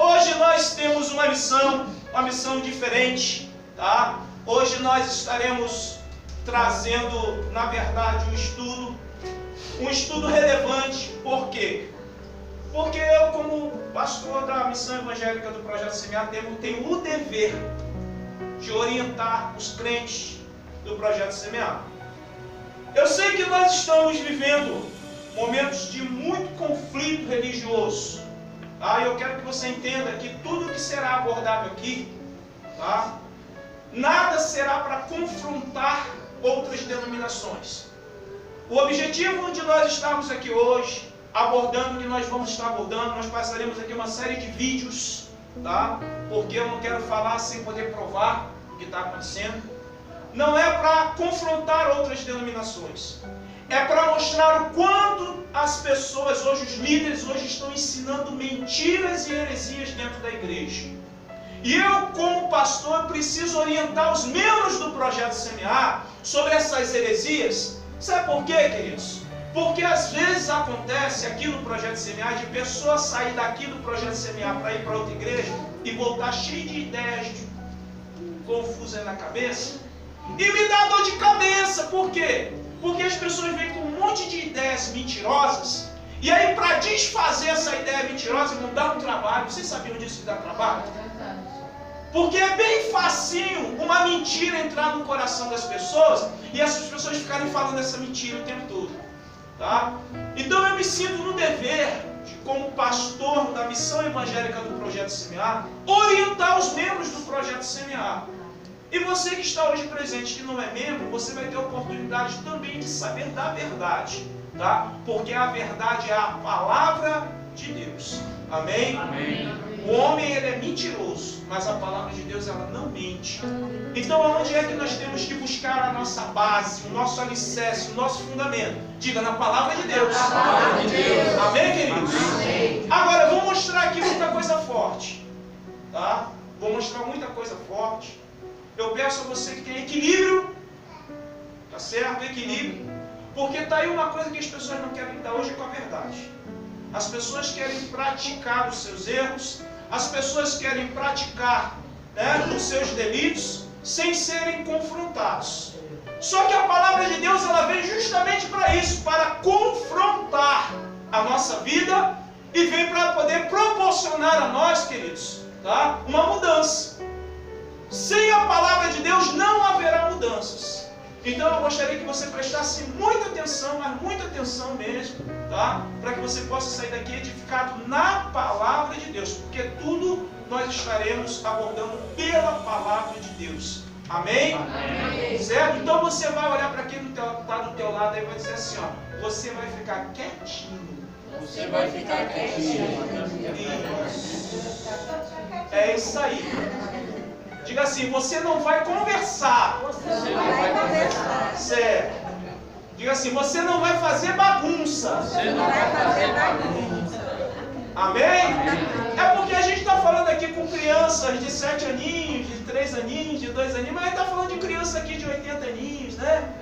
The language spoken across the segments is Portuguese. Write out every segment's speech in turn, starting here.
Hoje nós temos uma missão diferente, tá? Hoje nós estaremos trazendo, na verdade, um estudo relevante. Por quê? Porque eu, como pastor da missão evangélica do Projeto Semear, tenho o dever de orientar os crentes do Projeto Semear. Eu sei que nós estamos vivendo momentos de muito conflito religioso, tá? Eu quero que você entenda que tudo que será abordado aqui, tá? Nada será para confrontar outras denominações. O objetivo de nós estarmos aqui hoje, abordando o que nós vamos estar abordando, nós passaremos aqui uma série de vídeos, tá? Porque eu não quero falar sem poder provar o que está acontecendo. Não é para confrontar outras denominações. É para mostrar o quanto as pessoas, hoje os líderes, hoje estão ensinando mentiras e heresias dentro da igreja. E eu, como pastor, preciso orientar os membros do Projeto Semear sobre essas heresias. Sabe por quê, queridos? Porque às vezes acontece aqui no Projeto Semear de pessoas sair daqui do Projeto Semear para ir para outra igreja e voltar cheio de ideias confusas na cabeça. E me dá dor de cabeça. Por quê? Porque as pessoas vêm com um monte de ideias mentirosas. E aí, para desfazer essa ideia mentirosa, não dá um trabalho. Vocês sabiam disso que dá trabalho? Porque é bem facinho uma mentira entrar no coração das pessoas e essas pessoas ficarem falando essa mentira o tempo todo, tá? Então eu me sinto no dever de, como pastor da missão evangélica do Projeto Semear, orientar os membros do Projeto Semear. E você que está hoje presente, que não é membro, você vai ter a oportunidade também de saber da verdade, tá? Porque a verdade é a palavra de Deus. Amém? Amém. O homem, ele é mentiroso, mas a palavra de Deus, ela não mente. Então, onde é que nós temos que buscar a nossa base, o nosso alicerce, o nosso fundamento? Diga, na palavra de Deus. Na palavra de Deus. Amém, queridos? Amém. Agora, eu vou mostrar aqui muita coisa forte, tá? Vou mostrar muita coisa forte. Eu peço a você que tenha equilíbrio, tá certo? Equilíbrio. Porque está aí uma coisa que as pessoas não querem lidar hoje com a verdade. As pessoas querem praticar os seus erros, as pessoas querem praticar, né, os seus delitos sem serem confrontados. Só que a palavra de Deus, ela vem justamente para isso, para confrontar a nossa vida e vem para poder proporcionar a nós, queridos, tá, uma mudança. Sem a palavra de Deus não haverá mudanças. Então eu gostaria que você prestasse muita atenção, mas muita atenção mesmo, tá? Para que você possa sair daqui edificado na palavra de Deus, porque tudo nós estaremos abordando pela palavra de Deus. Amém? Amém. Certo? Então você vai olhar para quem está do teu lado e vai dizer assim, ó, você vai ficar quietinho. Você vai ficar quietinho. É isso aí. Diga assim, você não vai conversar. Você não vai conversar. Certo. Diga assim, você não vai fazer bagunça. Você não vai fazer bagunça. Amém? É porque a gente está falando aqui com crianças de 7 aninhos, de 3 aninhos, de 2 aninhos, mas a gente está falando de crianças aqui de 80 aninhos, né?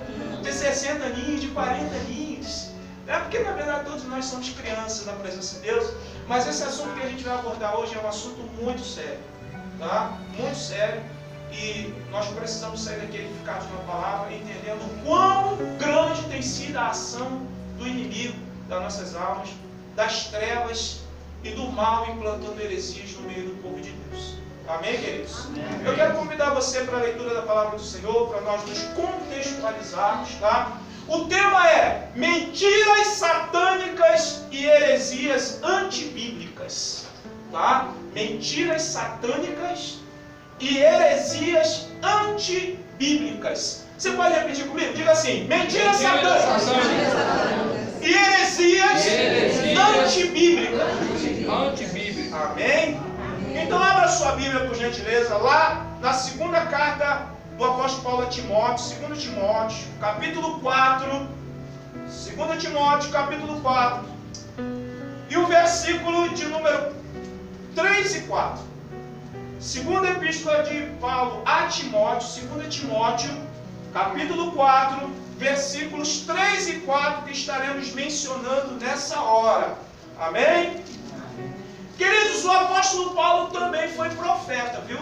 De 60 aninhos, de 40 aninhos. É porque na verdade todos nós somos crianças na presença de Deus, mas esse assunto que a gente vai abordar hoje é um assunto muito sério. Tá? Muito sério, e nós precisamos sair daqui edificados na palavra, entendendo o quão grande tem sido a ação do inimigo das nossas almas, das trevas e do mal implantando heresias no meio do povo de Deus. Amém, queridos? Amém. Eu quero convidar você para a leitura da palavra do Senhor, para nós nos contextualizarmos, tá? O tema é mentiras satânicas e heresias antibíblicas, tá? Mentiras satânicas e heresias antibíblicas. Você pode repetir comigo? Diga assim, mentiras satânicas e heresias antibíblicas. Amém? Então abra sua Bíblia, por gentileza, lá na segunda carta do apóstolo Paulo a Timóteo, 2 Timóteo, capítulo 4, 2 Timóteo, capítulo 4, e o versículo de número 3 e 4. Segunda epístola de Paulo a Timóteo, 2 Timóteo, capítulo 4, versículos 3 e 4, que estaremos mencionando nessa hora. Amém? Queridos, o apóstolo apóstolo Paulo também foi profeta, viu?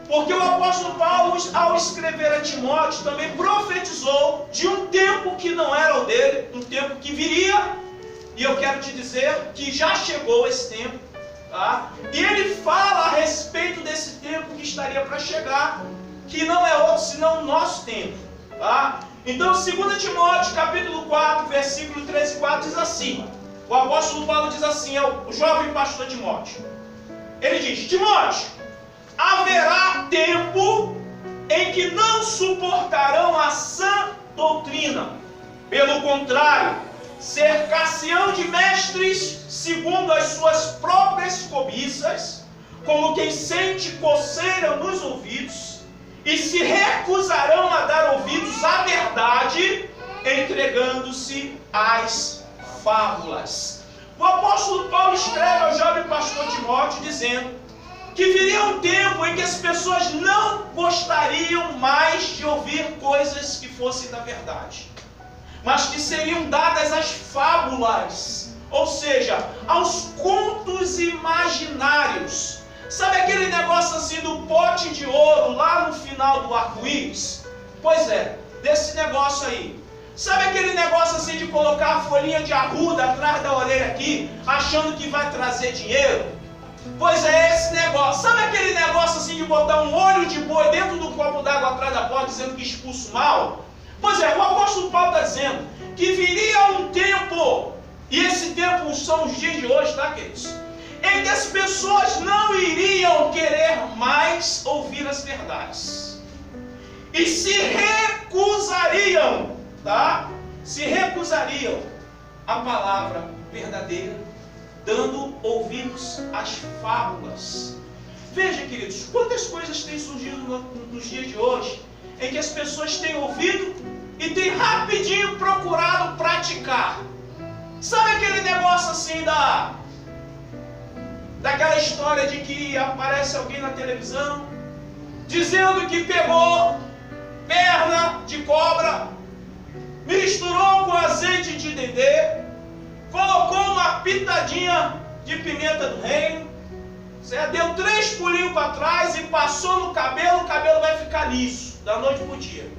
Porque o apóstolo Paulo, ao escrever a Timóteo, também profetizou de um tempo que não era o dele, um tempo que viria, e eu quero te dizer que já chegou esse tempo, tá? E ele fala a respeito desse tempo que estaria para chegar, que não é outro senão o nosso tempo, tá? Então, 2 Timóteo, capítulo 4, versículo 13 e 4, diz assim, o apóstolo Paulo diz assim ao jovem pastor Timóteo, ele diz, Timóteo, haverá tempo em que não suportarão a sã doutrina. Pelo contrário, cercar-se-ão de mestres segundo as suas próprias cobiças, como quem sente coceira nos ouvidos, e se recusarão a dar ouvidos à verdade, entregando-se às fábulas. O apóstolo Paulo escreve ao jovem pastor Timóteo dizendo que viria um tempo em que as pessoas não gostariam mais de ouvir coisas que fossem da verdade, mas que seriam dadas às fábulas, ou seja, aos contos imaginários. Sabe aquele negócio assim do pote de ouro lá no final do arco-íris? Pois é, desse negócio aí. Sabe aquele negócio assim de colocar a folhinha de arruda atrás da orelha aqui, achando que vai trazer dinheiro? Pois é, esse negócio. Sabe aquele negócio assim de botar um olho de boi dentro do copo d'água atrás da porta, dizendo que expulsa o mal? Pois é, o apóstolo Paulo está dizendo que viria um tempo, e esse tempo são os dias de hoje, tá, queridos? Em que as pessoas não iriam querer mais ouvir as verdades. E se recusariam, tá? Se recusariam à palavra verdadeira, dando ouvidos às fábulas. Veja, queridos, quantas coisas têm surgido nos dias de hoje, em que as pessoas têm ouvido e têm rapidinho procurado praticar. Sabe aquele negócio assim daquela história de que aparece alguém na televisão dizendo que pegou perna de cobra, misturou com azeite de dendê, colocou uma pitadinha de pimenta do reino, deu 3 pulinhos para trás e passou no cabelo, o cabelo vai ficar liso, da noite para o dia.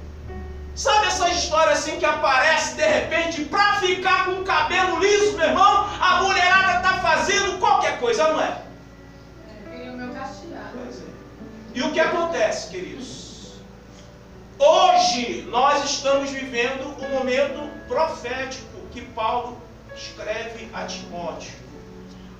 Sabe essa história assim que aparece de repente, para ficar com o cabelo liso, meu irmão, a mulherada está fazendo qualquer coisa, não é? Queria o meu cacheado. Pois é. E o que acontece, queridos? Hoje nós estamos vivendo um momento profético que Paulo escreve a Timóteo.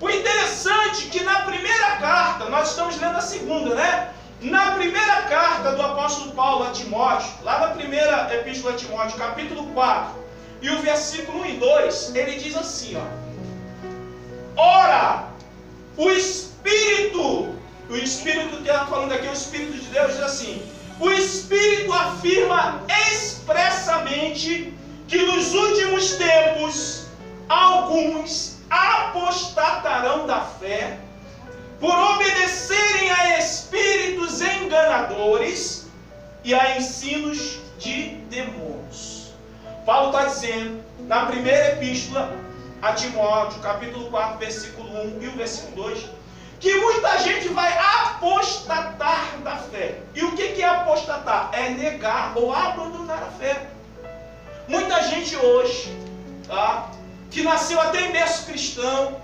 O interessante é que na primeira carta, nós estamos lendo a segunda, né? Na primeira carta do apóstolo Paulo a Timóteo, lá na primeira epístola a Timóteo, capítulo 4, e o versículo 1 e 2, ele diz assim, ó. Ora, o Espírito que está falando aqui, o Espírito de Deus, diz assim, o Espírito afirma expressamente que nos últimos tempos alguns apostatarão da fé por obedecerem a espíritos enganadores e a ensinos de demônios. Paulo está dizendo, na primeira epístola a Timóteo, capítulo 4, versículo 1 e o versículo 2, que muita gente vai apostatar da fé. E o que é apostatar? É negar ou abandonar a fé. Muita gente hoje, tá, que nasceu até em berço cristão,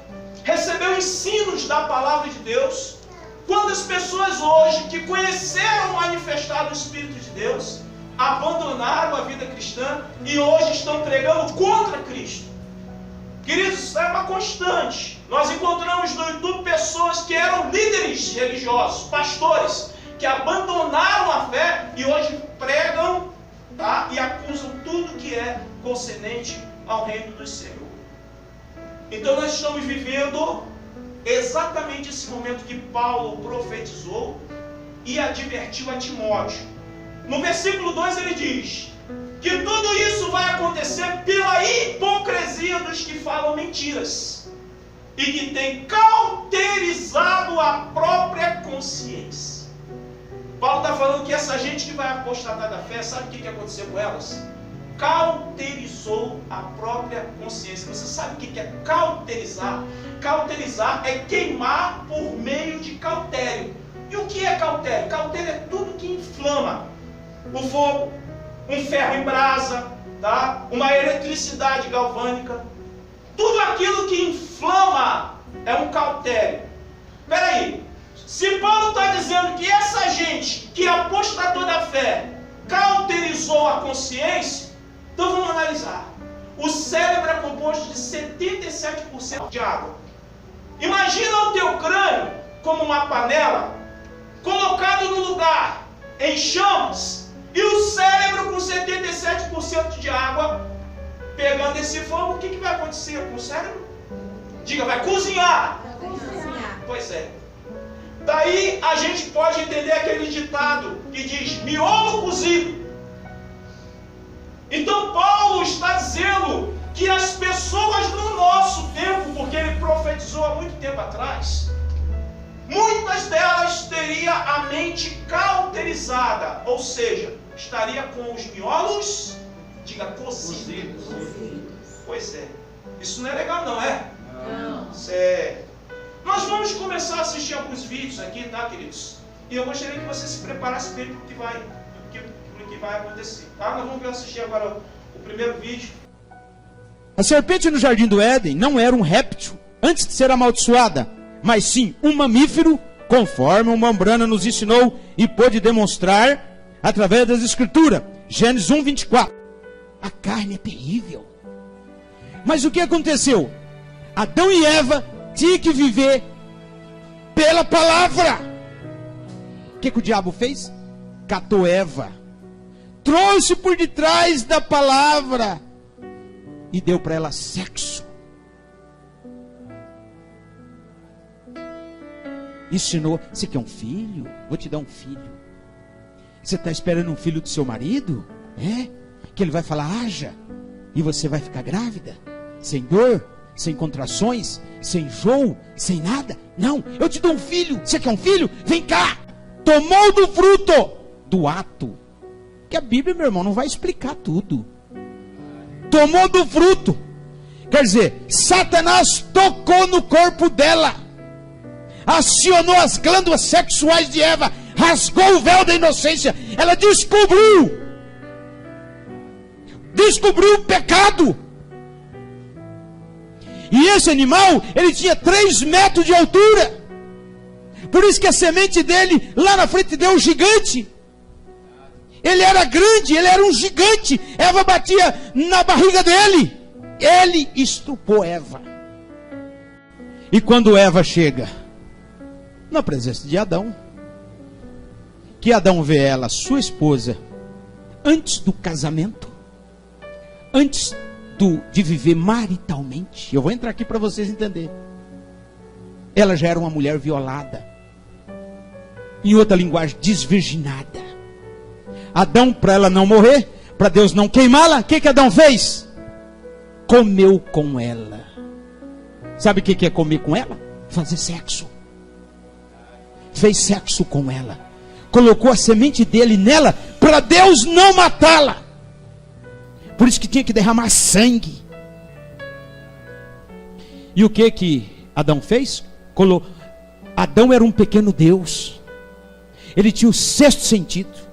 recebeu ensinos da palavra de Deus. Quantas pessoas hoje que conheceram manifestado o Espírito de Deus, abandonaram a vida cristã e hoje estão pregando contra Cristo. Queridos, isso é uma constante. Nós encontramos no YouTube pessoas que eram líderes religiosos, pastores, que abandonaram a fé e hoje pregam, tá, e acusam tudo que é concernente ao reino do Senhor. Então nós estamos vivendo exatamente esse momento que Paulo profetizou e advertiu a Timóteo. No versículo 2 ele diz que tudo isso vai acontecer pela hipocrisia dos que falam mentiras e que têm cauterizado a própria consciência. Paulo está falando que essa gente que vai apostatar da fé, sabe o que aconteceu com elas? Cauterizou a própria consciência. Você sabe o que é cauterizar? Cauterizar é queimar por cautério? Cautério é tudo que inflama. O fogo, um ferro em brasa, tá? Uma eletricidade galvânica. Tudo aquilo que inflama é um cautério. Espera aí. Se Paulo está dizendo que essa gente que apostatou da fé cauterizou a consciência, então vamos analisar. O cérebro é composto de 77% de água. Imagina o teu crânio como uma panela colocado no lugar em chamas e o cérebro com 77% de água pegando esse fogo. O que vai acontecer com o cérebro? Diga, vai cozinhar. Pois é. Daí a gente pode entender aquele ditado que diz miolo cozido. Então Paulo está dizendo que as pessoas no nosso tempo, porque ele profetizou há muito tempo atrás, muitas delas teriam a mente cauterizada, ou seja, estaria com os miolos, diga, cozidos. Pois é. Isso não é legal não, é? Não. Certo. Nós vamos começar a assistir alguns vídeos aqui, tá, queridos? E eu gostaria que você se preparasse bem para o que vai acontecer, tá? Nós vamos assistir agora o primeiro vídeo. A serpente no jardim do Éden não era um réptil antes de ser amaldiçoada, mas sim um mamífero, conforme o Mambrana nos ensinou e pôde demonstrar através das Escrituras. Gênesis 1:24. A carne é terrível. Mas o que aconteceu? Adão e Eva tinha que viver pela palavra. O que o diabo fez? Catou Eva, trouxe por detrás da palavra e deu para ela sexo. Ensinou, você quer um filho? Vou te dar um filho. Você está esperando um filho do seu marido? É? Que ele vai falar, haja, e você vai ficar grávida, sem dor, sem contrações, sem enjoo, sem nada. Não, eu te dou um filho. Você quer um filho? Vem cá. Tomou do fruto do ato. Que a Bíblia, meu irmão, não vai explicar tudo. Tomou do fruto. Quer dizer, Satanás tocou no corpo dela, acionou as glândulas sexuais de Eva, rasgou o véu da inocência. Ela descobriu o pecado. E esse animal, ele tinha 3 metros de altura. Por isso que a semente dele, lá na frente deu um gigante. Ele era grande, ele era um gigante. Eva batia na barriga dele. Ele estrupou Eva. E quando Eva chega na presença de Adão, que Adão vê ela, sua esposa, antes do casamento, antes de viver maritalmente. Eu vou entrar aqui para vocês entenderem. Ela já era uma mulher violada. Em outra linguagem, desvirginada. Adão, para ela não morrer, para Deus não queimá-la, o que Adão fez? Comeu com ela. Sabe o que é comer com ela? Fazer sexo. Fez sexo com ela. Colocou a semente dele nela, para Deus não matá-la. Por isso que tinha que derramar sangue. E o que Adão fez? Adão era um pequeno Deus. Ele tinha o 6º sentido.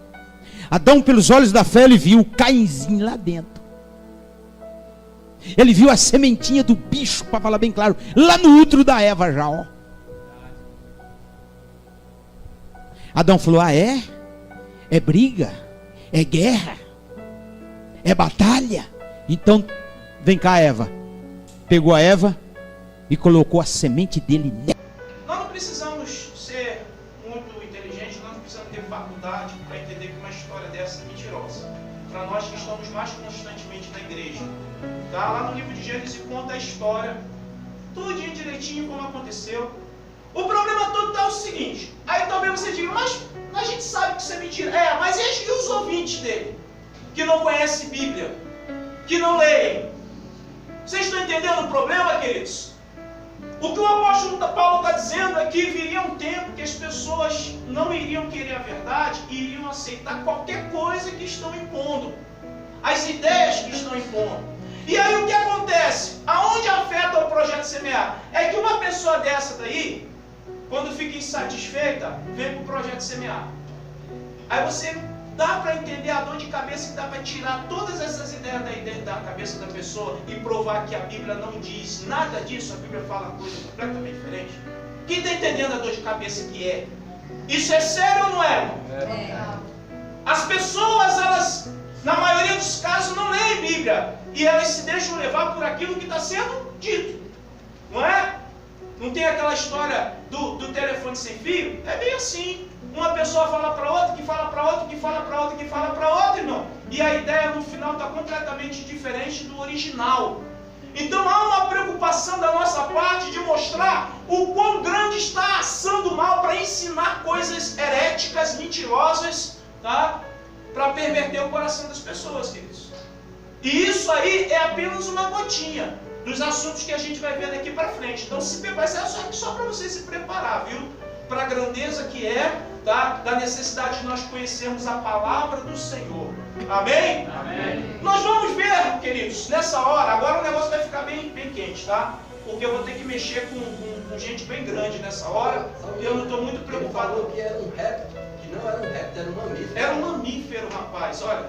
Adão, pelos olhos da fé, ele viu o Cainzinho lá dentro. Ele viu a sementinha do bicho, para falar bem claro, lá no útero da Eva já, ó. Adão falou, é briga, é guerra, é batalha. Então, vem cá, Eva. Pegou a Eva e colocou a semente dele nela. Nós não precisamos ser muito inteligentes, nós não precisamos ter faculdade para entender que uma história dessa é mentirosa. Para nós que estamos mais constantemente na igreja. Tá? Lá no livro de Gênesis conta a história, tudinho direitinho como aconteceu. O problema todo está o seguinte. Aí talvez você diga, mas a gente sabe que isso é mentira. Mas e os ouvintes dele? Que não conhecem Bíblia, que não leem. Vocês estão entendendo o problema, queridos? O que o apóstolo Paulo está dizendo é que viria um tempo que as pessoas não iriam querer a verdade e iriam aceitar qualquer coisa que estão impondo, as ideias que estão impondo. E aí o que acontece? Aonde afeta o projeto Semear? É que uma pessoa dessa daí, quando fica insatisfeita, vem para o projeto semear. Aí você dá para entender a dor de cabeça, que dá para tirar todas essas ideias da cabeça da pessoa e provar que a Bíblia não diz nada disso. A Bíblia fala coisa completamente diferente. Quem está entendendo a dor de cabeça que é? Isso é sério ou não é, irmão? As pessoas, elas, na maioria dos casos, não leem Bíblia. E elas se deixam levar por aquilo que está sendo dito. Não é? Não tem aquela história do telefone sem fio? É bem assim. Uma pessoa fala para outra, que fala para outra, que fala para outra, que fala para outra, irmão. E a ideia no final está completamente diferente do original. Então há uma preocupação da nossa parte de mostrar o quão grande está a ação do mal para ensinar coisas heréticas, mentirosas, tá? Para perverter o coração das pessoas, queridos. E isso aí é apenas uma gotinha dos assuntos que a gente vai ver daqui para frente. Então vai ser só para você se preparar, viu? Para a grandeza que é, tá? Da necessidade de nós conhecermos a palavra do Senhor. Amém? Amém. Nós vamos ver, queridos, nessa hora, agora o negócio vai ficar bem quente, tá? Porque eu vou ter que mexer com gente bem grande nessa hora, e eu não estou muito preocupado. Ele falou que era um réptil, que não era um réptil, era um mamífero. Era um mamífero, rapaz, olha.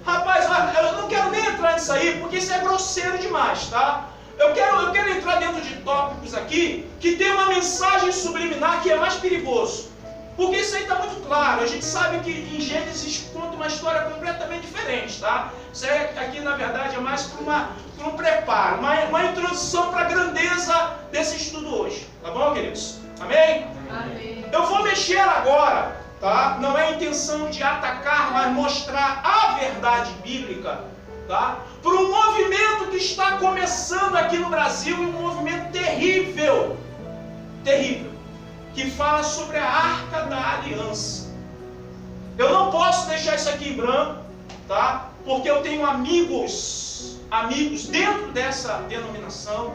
Rapaz, olha, eu não quero nem entrar nisso aí, porque isso é grosseiro demais, tá? Eu quero entrar dentro de tópicos aqui que tem uma mensagem subliminar que é mais perigoso. Porque isso aí está muito claro. A gente sabe que em Gênesis conta uma história completamente diferente, tá? Isso aí aqui, na verdade, é mais para um preparo, uma introdução para a grandeza desse estudo hoje. Tá bom, queridos? Amém? Amém. Eu vou mexer agora, tá? Não é a intenção de atacar, mas mostrar a verdade bíblica, tá? Para um movimento que está começando aqui no Brasil, um movimento terrível, que fala sobre a Arca da Aliança. Eu não posso deixar isso aqui em branco, tá? Porque eu tenho amigos dentro dessa denominação.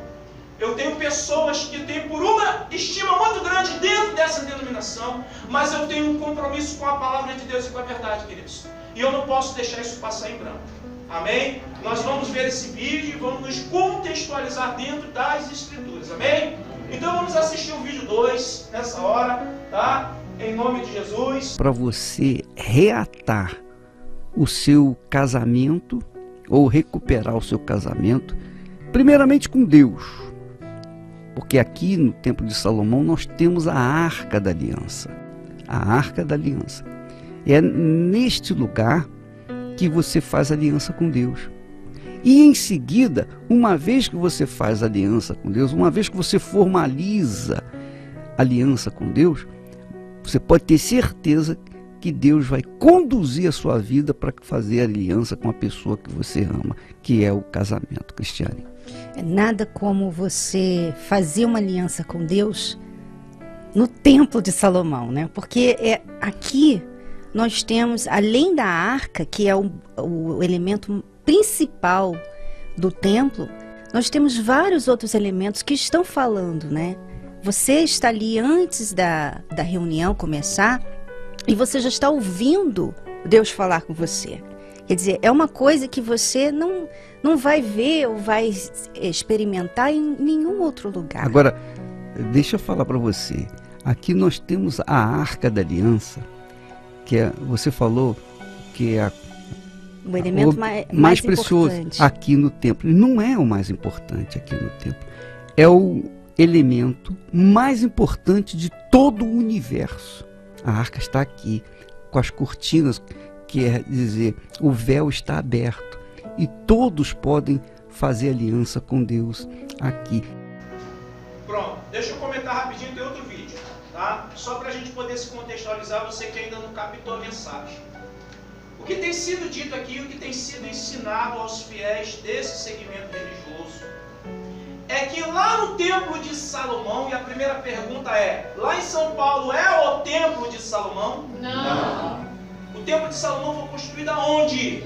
Eu tenho pessoas que têm por uma estima muito grande dentro dessa denominação, mas eu tenho um compromisso com a palavra de Deus e com a verdade, queridos. E eu não posso deixar isso passar em branco. Amém? Nós vamos ver esse vídeo e vamos nos contextualizar dentro das Escrituras. Amém? Então vamos assistir o vídeo 2 nessa hora, tá? Em nome de Jesus. Para você reatar o seu casamento ou recuperar o seu casamento, primeiramente com Deus. Porque aqui no Templo de Salomão nós temos a Arca da Aliança. A Arca da Aliança. É neste lugar que você faz aliança com Deus. E em seguida, uma vez que você faz aliança com Deus, uma vez que você formaliza aliança com Deus, você pode ter certeza que Deus vai conduzir a sua vida para fazer aliança com a pessoa que você ama, que é o casamento, Cristiane. Nada como você fazer uma aliança com Deus no Templo de Salomão, né? Porque aqui nós temos, além da arca, que é o elemento principal do templo, nós temos vários outros elementos que estão falando, né? Você está ali antes da reunião começar e você já está ouvindo Deus falar com você. Quer dizer, é uma coisa que você não vai ver ou vai experimentar em nenhum outro lugar. Agora, deixa eu falar para você. Aqui nós temos a Arca da Aliança, que você falou que é o elemento mais precioso importante aqui no templo. Não é o mais importante aqui no templo. É o elemento mais importante de todo o universo. A arca está aqui, com as cortinas, quer dizer, o véu está aberto. E todos podem fazer aliança com Deus aqui. Pronto, deixa eu comentar rapidinho, tem outro vídeo, tá? Só para a gente poder se contextualizar, você que ainda não captou a mensagem. O que tem sido dito aqui, o que tem sido ensinado aos fiéis desse segmento religioso, é que lá no Templo de Salomão, e a primeira pergunta é, lá em São Paulo é o Templo de Salomão? Não. O Templo de Salomão foi construído aonde?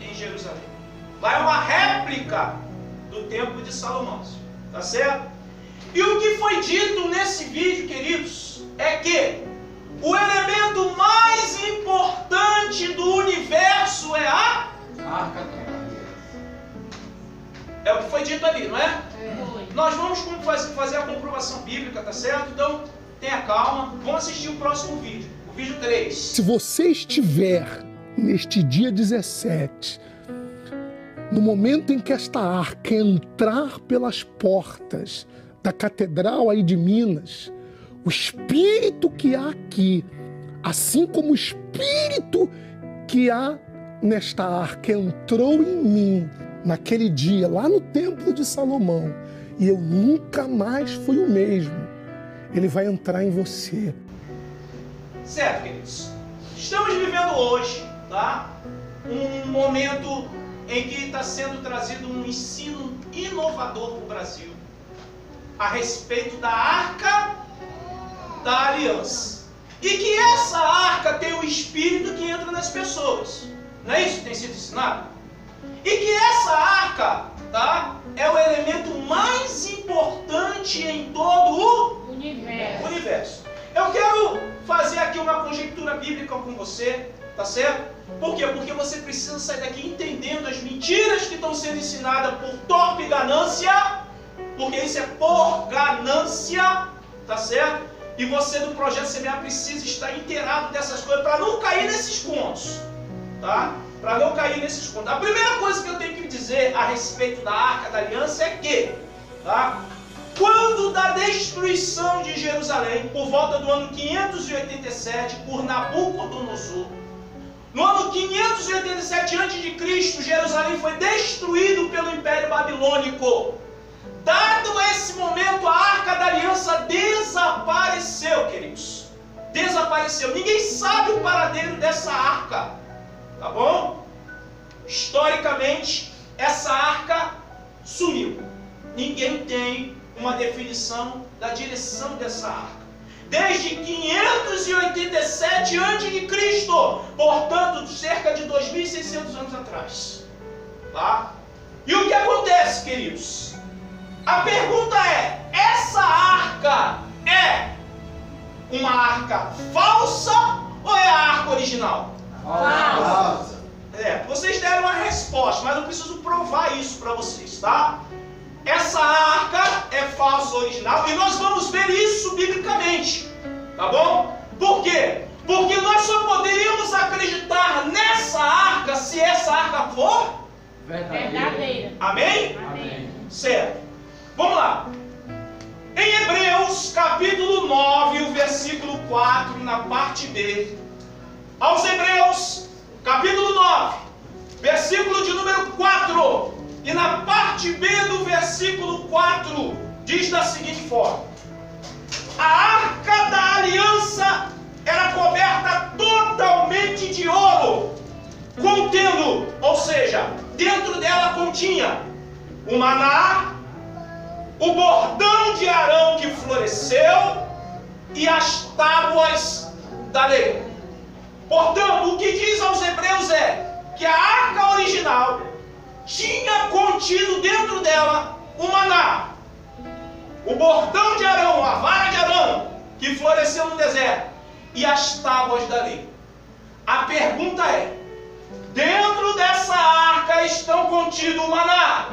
Em Jerusalém. Lá é uma réplica do Templo de Salomão, tá certo? E o que foi dito nesse vídeo, queridos, é que o elemento mais importante do universo é a Arca. É o que foi dito ali, não é? Nós vamos fazer a comprovação bíblica, tá certo? Então, tenha calma. Vamos assistir o próximo vídeo, o vídeo 3. Se você estiver neste dia 17, no momento em que esta arca entrar pelas portas da catedral aí de Minas, o espírito que há aqui, assim como o espírito que há nesta arca entrou em mim naquele dia, lá no Templo de Salomão, e eu nunca mais fui o mesmo, ele vai entrar em você. Certo, queridos? Estamos vivendo hoje, tá? Um momento em que está sendo trazido um ensino inovador para o Brasil a respeito da Arca da Aliança. E que essa arca tem o Espírito que entra nas pessoas. Não é isso que tem sido ensinado? E que essa arca, tá, é o elemento mais importante em todo o universo. Eu quero fazer aqui uma conjectura bíblica com você, tá certo? Por quê? Porque você precisa sair daqui entendendo as mentiras que estão sendo ensinadas por torpe ganância, porque isso é por ganância, tá certo? E você do Projeto Semear precisa estar inteirado dessas coisas para não cair nesses contos, tá? Para não cair nesses contos. A primeira coisa que eu tenho que dizer a respeito da Arca da Aliança é que, tá? Quando da destruição de Jerusalém, por volta do ano 587, por Nabucodonosor, no ano 587 a.C., Jerusalém foi destruído pelo Império Babilônico. Dado esse momento, a Arca da Aliança desapareceu, queridos. Desapareceu. Ninguém sabe o paradeiro dessa arca, tá bom? Historicamente, essa arca sumiu. Ninguém tem uma definição da direção dessa arca. Desde 587 a.C., portanto, cerca de 2.600 anos atrás. Tá? E o que acontece, queridos? A pergunta é, essa arca é uma arca falsa ou é a arca original? Falsa. Vocês deram a resposta, mas eu preciso provar isso para vocês, tá? Essa arca é falsa ou original, e nós vamos ver isso biblicamente, tá bom? Por quê? Porque nós só poderíamos acreditar nessa arca se essa arca for Verdadeira. Amém? Amém. Certo. Vamos lá. Em Hebreus, capítulo 9, o versículo 4, na parte B. Aos Hebreus, capítulo 9, versículo de número 4. E na parte B do versículo 4, diz da seguinte forma: a Arca da Aliança era coberta totalmente de ouro, contendo, ou seja, dentro dela continha o maná, o bordão de Arão que floresceu e as tábuas da lei. Portanto, o que diz aos Hebreus é que a arca original tinha contido dentro dela o maná, o bordão de Arão, a vara de Arão que floresceu no deserto e as tábuas da lei. A pergunta é, dentro dessa arca estão contidos o maná,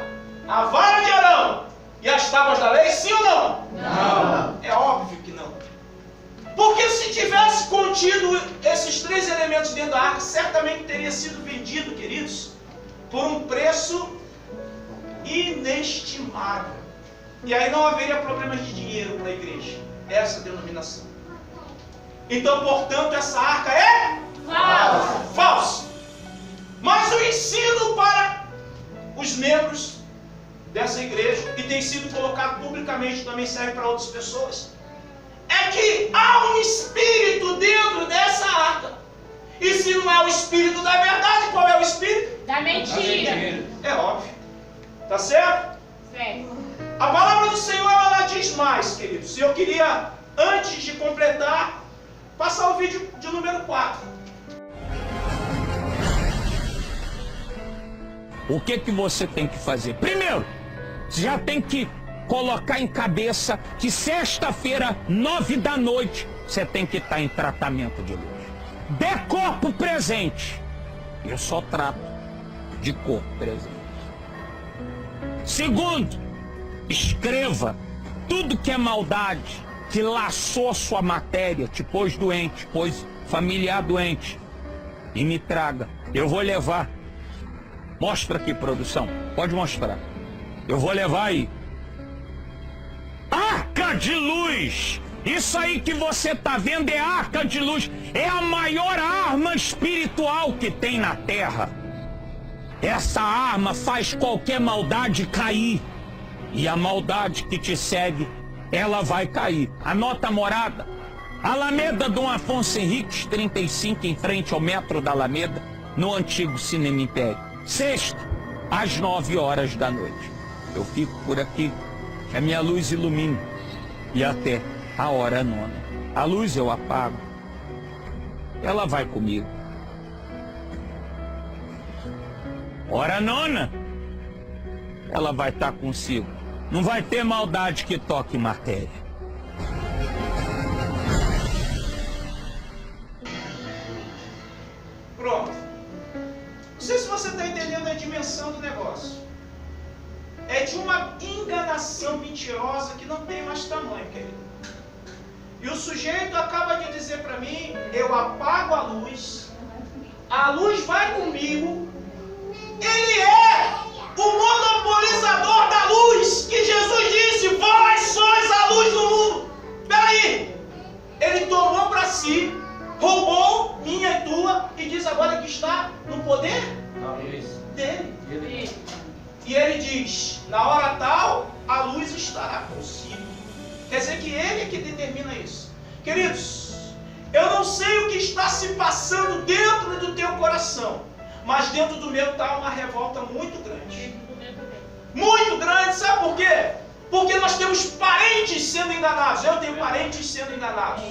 a vara de Arão e as tábuas da lei, sim ou não? Não. É óbvio que não. Porque se tivesse contido esses três elementos dentro da arca, certamente teria sido vendido, queridos, por um preço inestimável. E aí não haveria problemas de dinheiro para a igreja, essa denominação. Então, portanto, essa arca é Falsa. falsa. Mas o ensino para os membros dessa igreja, que tem sido colocado publicamente, também serve para outras pessoas, é que há um espírito dentro dessa arca. E se não é o espírito da verdade, qual é o espírito? Da mentira. É óbvio. Tá certo? Certo. A palavra do Senhor, ela diz mais, queridos. E eu queria, antes de completar, passar o vídeo de número 4. O que você tem que fazer? Primeiro, você já tem que colocar em cabeça que sexta-feira, 9 da noite, você tem que estar em tratamento de luz. Dê corpo presente. Eu só trato de corpo presente. Segundo, Escreva tudo que é maldade, que laçou sua matéria, te pôs doente, pôs familiar doente, e me traga. Eu vou levar. Mostra aqui, produção. Pode mostrar. Eu vou levar aí. Arca de luz. Isso aí que você tá vendo é arca de luz. É a maior arma espiritual que tem na terra. Essa arma faz qualquer maldade cair. E a maldade que te segue, ela vai cair. Anota a morada. Alameda Dom Afonso Henriques, 35, em frente ao metro da Alameda, no antigo Cinema Império. Sexta, às 9 horas da noite. Eu fico por aqui, que a minha luz ilumine. E até a hora nona. A luz eu apago. Ela vai comigo. Hora nona, ela vai estar consigo. Não vai ter maldade que toque matéria. Pronto. Não sei se você está entendendo a dimensão do negócio. É de uma enganação mentirosa que não tem mais tamanho, querido. E o sujeito acaba de dizer para mim, eu apago a luz vai comigo. Ele é o monopolizador da luz, que Jesus disse, vós sois a luz do mundo. Peraí, ele tomou para si, roubou minha e tua, e diz agora que está no poder dele. E ele diz, na hora tal, a luz estará consigo. Quer dizer que ele é que determina isso. Queridos, eu não sei o que está se passando dentro do teu coração, mas dentro do meu está uma revolta muito grande. Muito grande, sabe por quê? Porque nós temos parentes sendo enganados. Eu tenho parentes sendo enganados.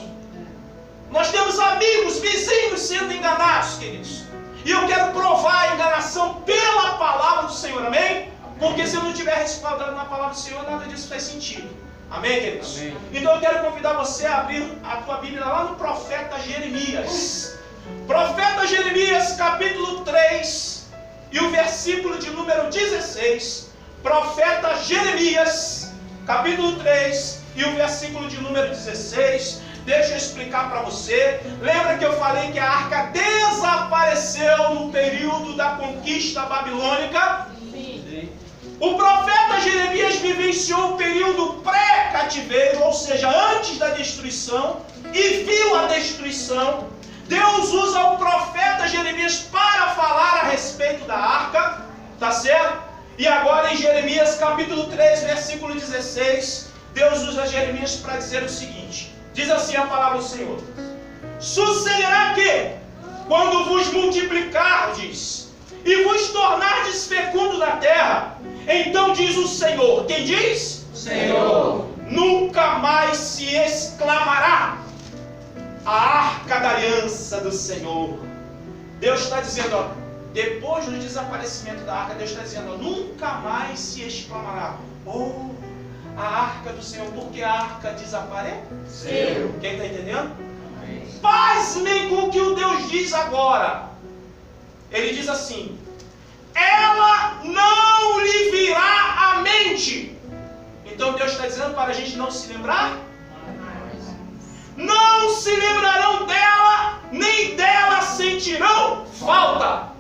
Nós temos amigos, vizinhos sendo enganados, queridos. E eu quero provar a enganação pela palavra do Senhor, amém? Porque se eu não estiver respaldado na palavra do Senhor, nada disso faz sentido. Amém, queridos? Amém. Então eu quero convidar você a abrir a tua Bíblia lá no profeta Jeremias. Profeta Jeremias, capítulo 3, e o versículo de número 16. Profeta Jeremias, capítulo 3, e o versículo de número 16. Deixa eu explicar para você. Lembra que eu falei que a arca desapareceu no período da conquista babilônica? Sim. O profeta Jeremias vivenciou o período pré-cativeiro, ou seja, antes da destruição, e viu a destruição. Deus usa o profeta Jeremias para falar a respeito da arca, tá certo? E agora em Jeremias capítulo 3, versículo 16, Deus usa Jeremias para dizer o seguinte. Diz assim a palavra do Senhor. Sucederá que, quando vos multiplicardes e vos tornardes fecundos na terra, então diz o Senhor. Quem diz? Senhor. Nunca mais se exclamará a arca da aliança do Senhor. Deus está dizendo, ó, depois do desaparecimento da arca, Deus está dizendo, ó, nunca mais se exclamará. Oh, a arca do Senhor, porque a arca desapareceu. Quem está entendendo? Pasmem com o que o Deus diz agora. Ele diz assim, ela não lhe virá à mente. Então Deus está dizendo para a gente não se lembrar? Não se lembrarão dela, nem dela sentirão falta.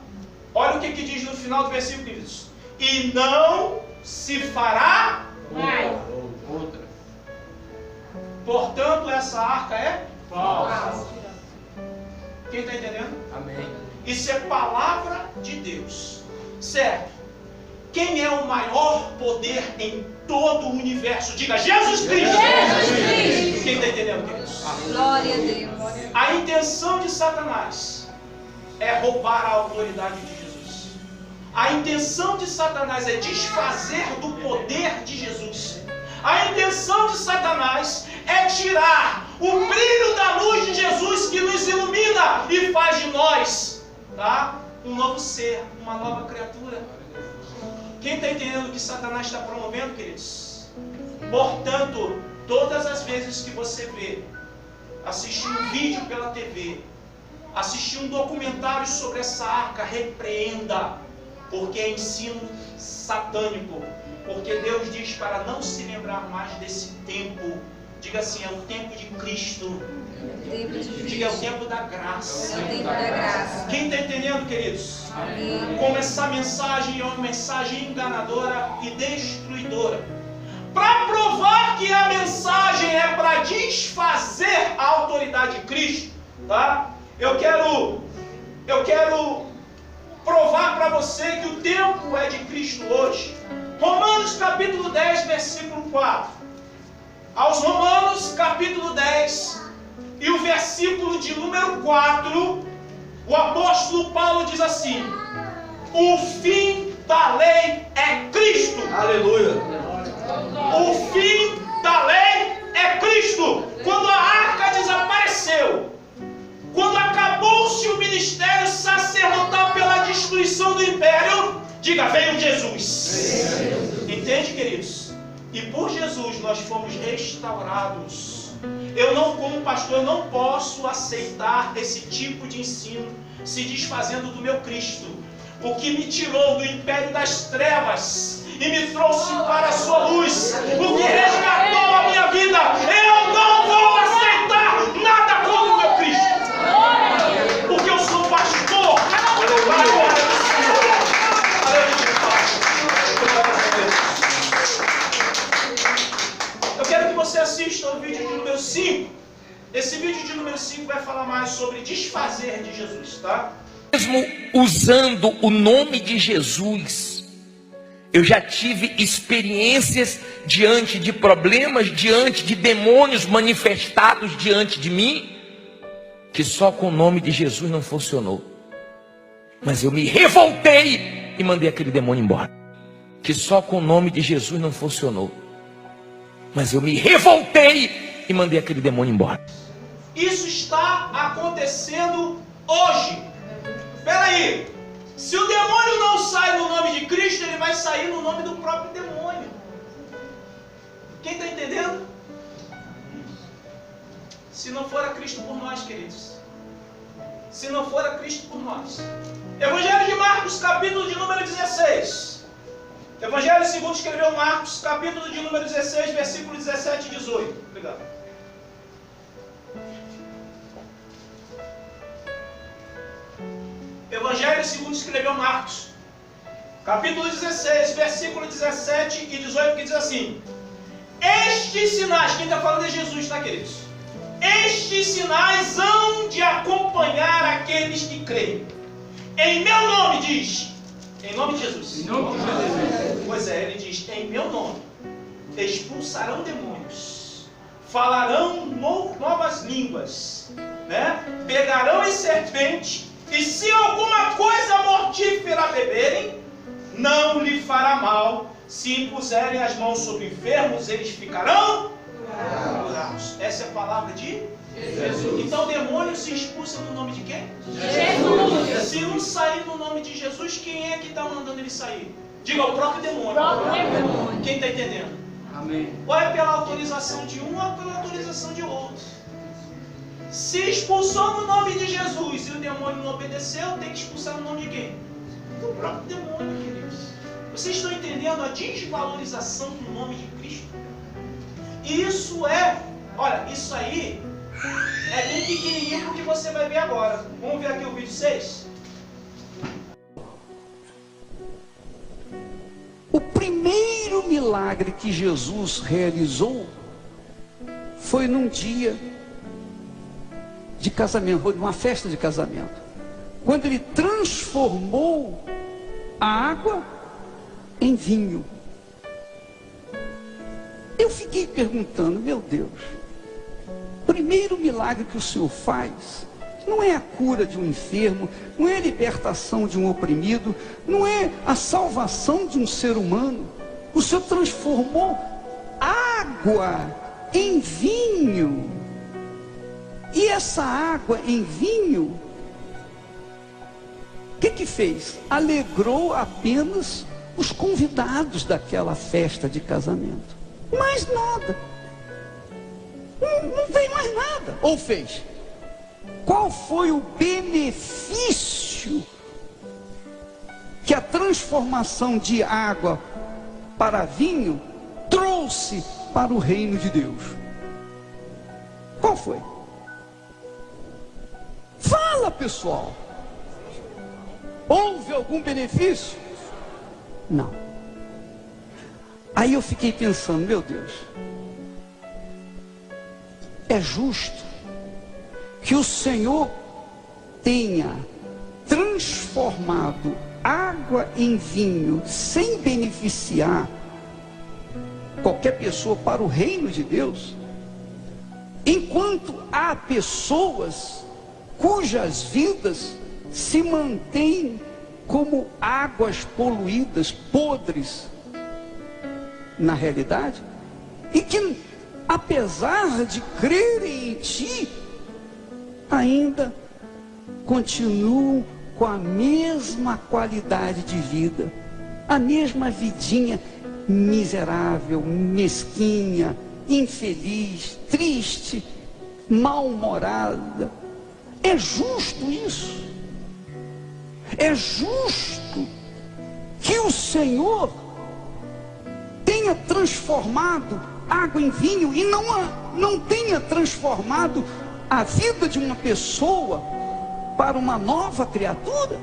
Olha o que diz no final do versículo, queridos. E não se fará outra. Portanto, essa arca é falsa. Quem está entendendo? Amém. Isso é palavra de Deus. Certo? Quem é o maior poder em todo o universo? Diga, Jesus Cristo! Jesus Cristo! Quem está entendendo, queridos? Glória a Deus. A intenção de Satanás é roubar a autoridade de Jesus. A intenção de Satanás é desfazer do poder de Jesus. A intenção de Satanás é tirar o brilho da luz de Jesus que nos ilumina e faz de nós, tá, um novo ser, uma nova criatura. Quem está entendendo o que Satanás está promovendo, queridos? Portanto, todas as vezes que você vê, assistir um vídeo pela TV, assistir um documentário sobre essa arca, repreenda, porque é ensino satânico. Porque Deus diz para não se lembrar mais desse tempo. Diga assim, é o tempo de Cristo. Diga, é o tempo da graça. É o tempo da graça. Quem está entendendo, queridos? Amém. Como essa mensagem é uma mensagem enganadora e destruidora. Para provar que a mensagem é para desfazer a autoridade de Cristo, tá? Eu quero provar para você que o tempo é de Cristo hoje. Romanos capítulo 10, versículo 4. Aos Romanos capítulo 10 e o versículo de número 4, o apóstolo Paulo diz assim: o fim da lei é Cristo. Aleluia. O fim da lei é Cristo. Quando a arca desapareceu, quando acabou-se o ministério sacerdotal pela destruição do império, diga, veio Jesus. Entende, queridos? E por Jesus nós fomos restaurados. Eu não, como pastor, eu não posso aceitar esse tipo de ensino se desfazendo do meu Cristo. O que me tirou do império das trevas e me trouxe para a sua luz, o que resgatou a minha vida, eu não vou aceitar nada contra o meu Cristo, porque eu sou pastor. Eu quero que você assista o vídeo de número 5. Esse vídeo de número 5 vai falar mais sobre desfazer de Jesus, tá? Mesmo usando o nome de Jesus, eu já tive experiências diante de problemas, diante de demônios manifestados diante de mim, que só com o nome de Jesus não funcionou. Mas eu me revoltei e mandei aquele demônio embora. Que só com o nome de Jesus não funcionou. Mas eu me revoltei e mandei aquele demônio embora. Isso está acontecendo hoje. Espera aí. Se o demônio não sai no nome de Cristo, ele vai sair no nome do próprio demônio. Quem está entendendo? Se não for a Cristo por nós, queridos. Se não for a Cristo por nós. Evangelho de Marcos, capítulo de número 16. Evangelho segundo escreveu Marcos, capítulo de número 16, versículo 17 e 18. Obrigado. Evangelho segundo escreveu Marcos, capítulo 16, versículo 17 e 18, que diz assim: estes sinais, quem está falando é Jesus, tá, queridos? Estes sinais hão de acompanhar aqueles que creem. Em meu nome, diz. Em nome de Jesus. Em nome de Jesus. Pois é, ele diz, em meu nome expulsarão demônios, falarão novas línguas, né? Pegarão em serpente, e se alguma coisa mortífera beberem, não lhe fará mal. Se impuserem as mãos sobre enfermos, eles ficarão curados. Essa é a palavra de Jesus. Então, demônio se expulsa no nome de quem? Jesus. Se não sair no nome de Jesus, quem é que está mandando ele sair? Diga, o próprio demônio. Quem está entendendo? Amém. Ou é pela autorização de um ou pela autorização de outro. Se expulsou no nome de Jesus e o demônio não obedeceu, tem que expulsar no nome de quem? Do próprio demônio, queridos. Vocês estão entendendo a desvalorização do nome de Cristo? Isso é, olha, isso aí é bem pequenininho porque você vai ver agora. Vamos ver aqui o vídeo 6. O primeiro milagre que Jesus realizou foi num dia de casamento, foi numa festa de casamento, quando ele transformou a água em vinho. Eu fiquei perguntando, meu Deus, o primeiro milagre que o Senhor faz não é a cura de um enfermo, não é a libertação de um oprimido, não é a salvação de um ser humano. O Senhor transformou água em vinho. E essa água em vinho, o que fez? Alegrou apenas os convidados daquela festa de casamento. Mais nada. Não veio mais nada. Ou fez? Qual foi o benefício que a transformação de água para vinho, trouxe para o reino de Deus? Qual foi? Fala, pessoal. Houve algum benefício? Não. Aí eu fiquei pensando, meu Deus, é justo que o Senhor tenha transformado água em vinho sem beneficiar qualquer pessoa para o reino de Deus, enquanto há pessoas cujas vidas se mantêm como águas poluídas, podres, na realidade, e que, apesar de crerem em Ti, ainda continuam com a mesma qualidade de vida, a mesma vidinha miserável, mesquinha, infeliz, triste, mal-humorada. É justo isso? É justo que o Senhor tenha transformado água em vinho e não tenha transformado a vida de uma pessoa para uma nova criatura?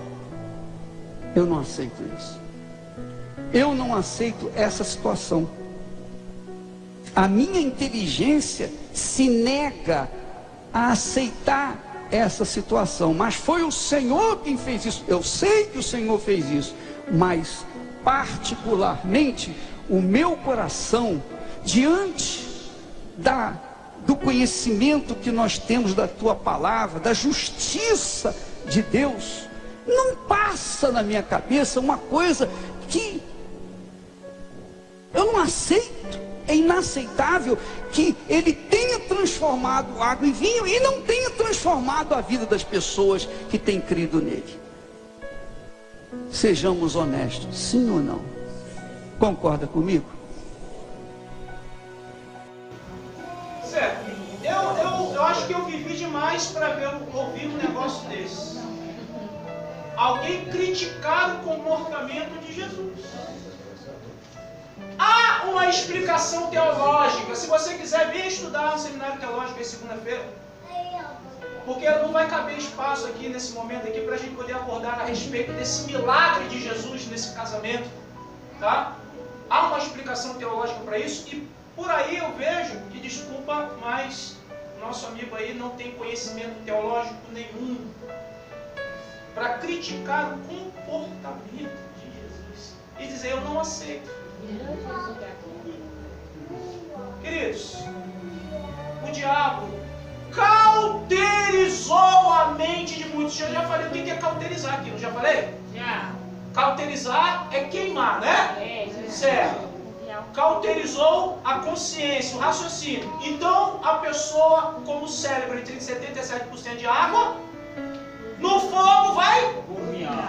Eu não aceito isso. Eu não aceito essa situação. A minha inteligência se nega a aceitar essa situação, mas foi o Senhor quem fez isso. Eu sei que o Senhor fez isso, mas particularmente o meu coração, diante do conhecimento que nós temos da tua palavra, da justiça de Deus, não passa na minha cabeça uma coisa que eu não aceito. É inaceitável que Ele tenha transformado água em vinho e não tenha transformado a vida das pessoas que têm crido nele. Sejamos honestos, sim ou não? Concorda comigo? Certo. Eu acho que eu vivi demais para ouvir um negócio desse. Alguém criticar o comportamento de Jesus. Há uma explicação teológica. Se você quiser vir estudar no seminário teológico em segunda-feira, porque não vai caber espaço aqui nesse momento aqui para a gente poder abordar a respeito desse milagre de Jesus nesse casamento, tá? Há uma explicação teológica para isso e por aí eu vejo que, desculpa, mas nosso amigo aí não tem conhecimento teológico nenhum para criticar o comportamento de Jesus e dizer eu não aceito. Queridos, o diabo cauterizou a mente de muitos. Eu já falei o que é cauterizar aqui, não já falei? Já. Cauterizar é queimar, né? Certo. Cauterizou a consciência, o raciocínio. Então, a pessoa, como o cérebro tem 77% de água, no fogo vai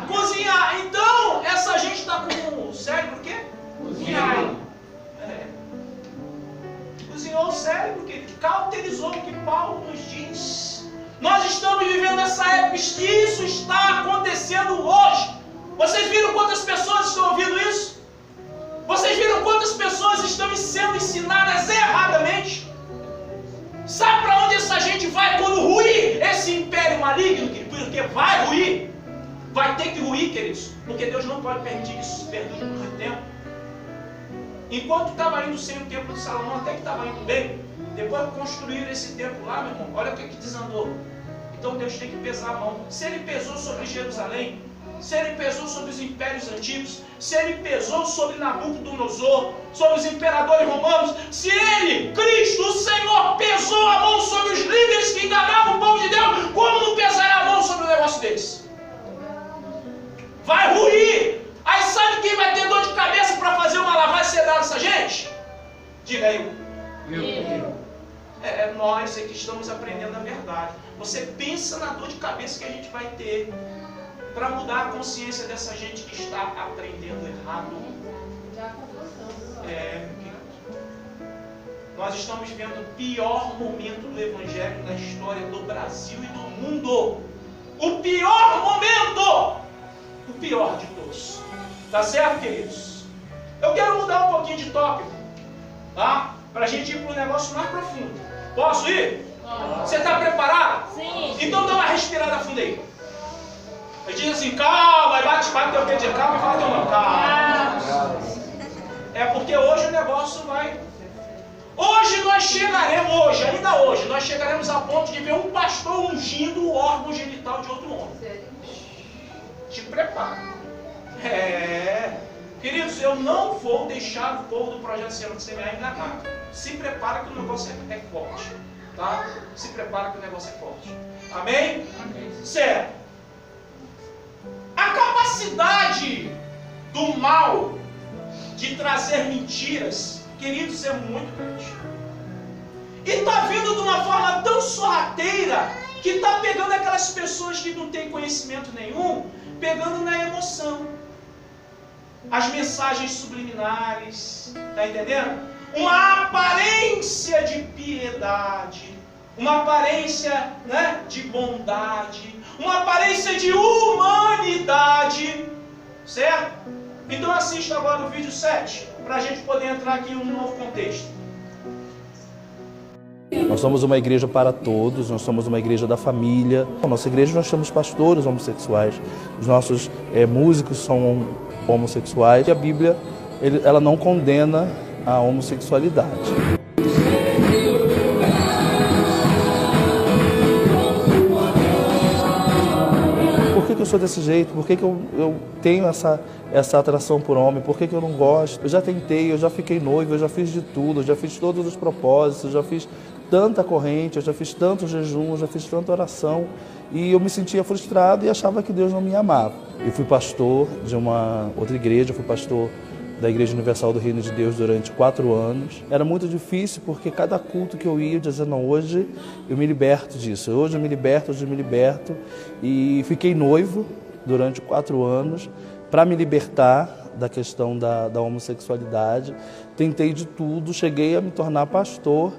cozinhar. Então, essa gente está com o cérebro o quê? Cozinhado. Cozinhou o cérebro, que cauterizou o que Paulo nos diz. Nós estamos vivendo essa época, isso está acontecendo hoje. Vocês viram quantas pessoas estão ouvindo isso? Vocês viram quantas pessoas estão sendo ensinadas erradamente? Sabe para onde essa gente vai quando ruir esse império maligno? Porque vai ruir. Vai ter que ruir, queridos. Porque Deus não pode permitir que isso se perdure por muito tempo. Enquanto estava indo sem o templo de Salomão, até que estava indo bem, depois de construir esse templo lá, meu irmão, olha o que desandou. Então Deus tem que pesar a mão. Se Ele pesou sobre Jerusalém, se Ele pesou sobre os impérios antigos, se Ele pesou sobre Nabucodonosor, sobre os imperadores romanos, se Ele, Cristo, o Senhor, pesou a mão sobre os líderes que enganavam o povo de Deus, como não pesará a mão sobre o negócio deles? Vai ruir. Aí sabe quem vai ter dor de cabeça para fazer uma lavagem cerebral dessa gente? Diga aí. É nós que estamos aprendendo a verdade. Você pensa na dor de cabeça que a gente vai ter para mudar a consciência dessa gente que está aprendendo errado. Nós estamos vendo o pior momento do Evangelho na história do Brasil e do mundo. O pior momento! O pior de todos. Tá certo, queridos? Eu quero mudar um pouquinho de tópico, tá? Para a gente ir para um negócio mais profundo. Posso ir? Você está preparado? Sim. Então dá uma respirada funda aí. Eu digo assim, calma, aí bate teu pé de calma e fala teu nome, calma. É porque hoje o negócio vai... Hoje nós chegaremos, ainda hoje, nós chegaremos a ponto de ver um pastor ungindo o órgão genital de outro homem. Te prepara. Queridos, eu não vou deixar o povo do projeto Semear enganar. Se prepara que o negócio é forte. Tá? Se prepara que o negócio é forte. Amém? Amém. Certo. A capacidade do mal de trazer mentiras, queridos, é muito grande. E está vindo de uma forma tão sorrateira que está pegando aquelas pessoas que não têm conhecimento nenhum, pegando na emoção. As mensagens subliminares, está entendendo? Uma aparência de piedade, uma aparência, né, de bondade, uma aparência de humanidade, certo? Então assista agora o vídeo 7, para a gente poder entrar aqui em um novo contexto. Nós somos uma igreja para todos, nós somos uma igreja da família. Na nossa igreja nós temos pastores homossexuais, os nossos músicos são homossexuais. E a Bíblia, ela não condena a homossexualidade. Por que eu sou desse jeito? Por que eu tenho essa atração por homem? Por que eu não gosto? Eu já tentei, eu já fiquei noivo, eu já fiz de tudo, eu já fiz todos os propósitos, eu já fiz tanta corrente, eu já fiz tanto jejum, eu já fiz tanta oração e eu me sentia frustrado e achava que Deus não me amava. Eu fui pastor de uma outra igreja, fui pastor da Igreja Universal do Reino de Deus durante 4 anos. Era muito difícil porque cada culto que eu ia, eu dizia, não, hoje eu me liberto disso, hoje eu me liberto. E fiquei noivo durante 4 anos para me libertar da questão da homossexualidade. Tentei de tudo, cheguei a me tornar pastor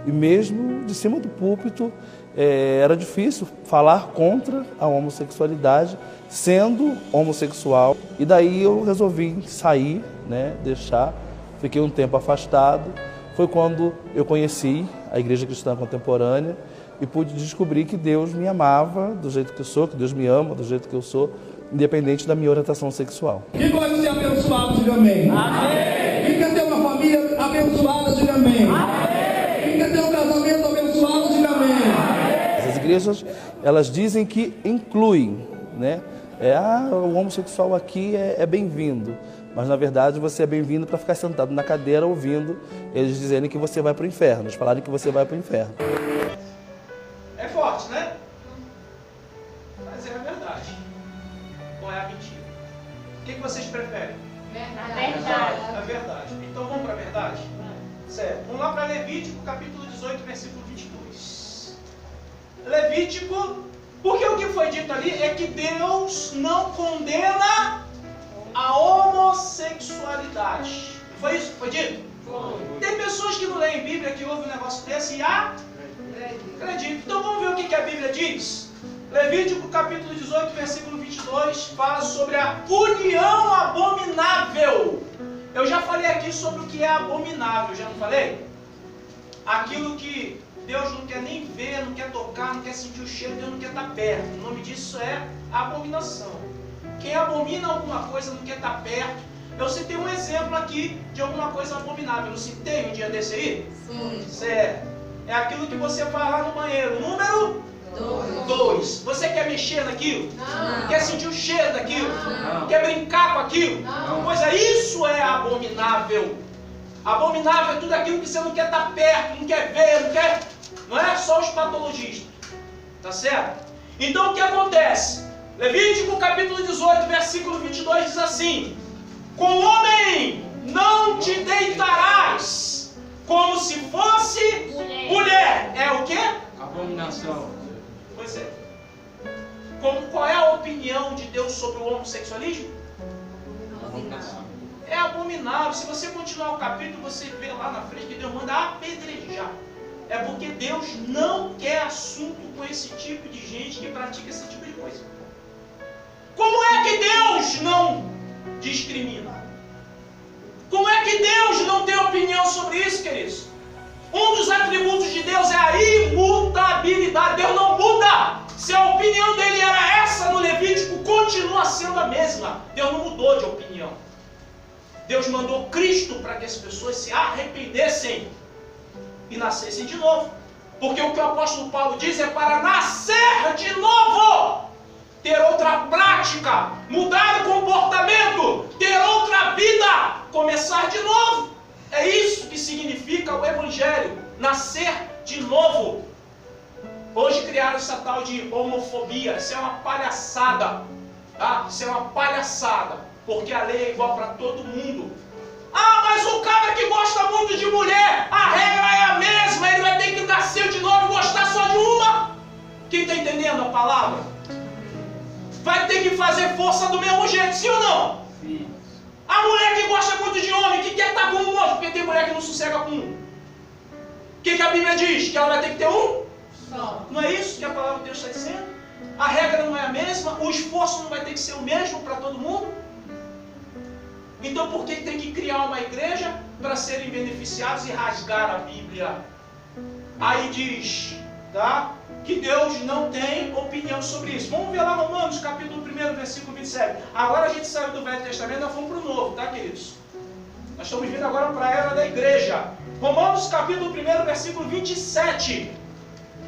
e mesmo de cima do púlpito era difícil falar contra a homossexualidade sendo homossexual. E daí eu resolvi sair, né, deixar, fiquei um tempo afastado. Foi quando eu conheci a Igreja Cristã Contemporânea e pude descobrir que Deus me amava do jeito que eu sou, que Deus me ama do jeito que eu sou, independente da minha orientação sexual. Quem gosta de ser abençoado, diga amém. Amém. Quem quer ter uma família abençoada, diga amém. Amém. Quem quer ter um casamento abençoado, diga amém. As igrejas, elas dizem que incluem, né? O homossexual aqui é bem-vindo. Mas, na verdade, você é bem-vindo para ficar sentado na cadeira ouvindo eles dizerem que você vai para o inferno, eles falarem que você vai para o inferno. É forte, né? Mas é a verdade. Ou é a mentira? O que vocês preferem? Verdade. A verdade. Então vamos para a verdade? Certo. Vamos lá para Levítico, capítulo 18, versículo 22. Levítico, porque o que foi dito ali é que Deus não condena a homossexualidade. Não foi isso que foi dito? Foi. Tem pessoas que não leem Bíblia, que ouvem um negócio desse e acreditam. Então vamos ver o que a Bíblia diz. Levítico capítulo 18, versículo 22, fala sobre a união abominável. Eu já falei aqui sobre o que é abominável, já não falei? Aquilo que Deus não quer nem ver, não quer tocar, não quer sentir o cheiro, Deus não quer estar perto. O nome disso é abominação. Quem abomina alguma coisa não quer estar perto. Eu citei um exemplo aqui de alguma coisa abominável. Eu citei um dia desse aí? Sim. Certo. É aquilo que você vai lá no banheiro. Número 2. Você quer mexer naquilo? Não. Quer sentir o cheiro daquilo? Não. Quer brincar com aquilo? Não. Pois é, isso é abominável. Abominável é tudo aquilo que você não quer estar perto, não quer ver, não quer... Não é só os patologistas. Tá certo? Então o que acontece? Levítico capítulo 18, versículo 22 diz assim: com homem não te deitarás, como se fosse mulher. É o quê? Abominação. Pois é. Qual é a opinião de Deus sobre o homossexualismo? Abominação. É abominável. Se você continuar o capítulo, você vê lá na frente que Deus manda apedrejar. É porque Deus não quer assunto com esse tipo de gente que pratica esse tipo de coisa. Como é que Deus não discrimina? Como é que Deus não tem opinião sobre isso, queridos? Um dos atributos de Deus é a imutabilidade. Deus não muda. Se a opinião dele era essa no Levítico, continua sendo a mesma. Deus não mudou de opinião. Deus mandou Cristo para que as pessoas se arrependessem e nascessem de novo. Porque o que o apóstolo Paulo diz é para nascer de novo, ter outra prática, mudar o comportamento, ter outra vida, começar de novo. É isso que significa o Evangelho, nascer de novo. Hoje criaram essa tal de homofobia. Isso é uma palhaçada, tá? Isso é uma palhaçada, porque a lei é igual para todo mundo. Ah, mas o cara que gosta muito de mulher, a regra é a mesma, ele vai ter que nascer de novo e gostar só de uma. Quem está entendendo a palavra? Vai ter que fazer força do mesmo jeito, sim ou não? Sim. A mulher que gosta muito de homem, que quer estar com um monte, porque tem mulher que não sossega com um. O que a Bíblia diz? Que ela vai ter que ter um? Não. Não é isso que a palavra de Deus está dizendo? A regra não é a mesma, o esforço não vai ter que ser o mesmo para todo mundo? Então por que tem que criar uma igreja para serem beneficiados e rasgar a Bíblia? Aí diz, tá? Que Deus não tem opinião sobre isso. Vamos ver lá Romanos, capítulo 1, versículo 27. Agora a gente saiu do Velho Testamento, nós fomos para o Novo, tá, queridos? Nós estamos vindo agora para a era da igreja. Romanos, capítulo 1, versículo 27.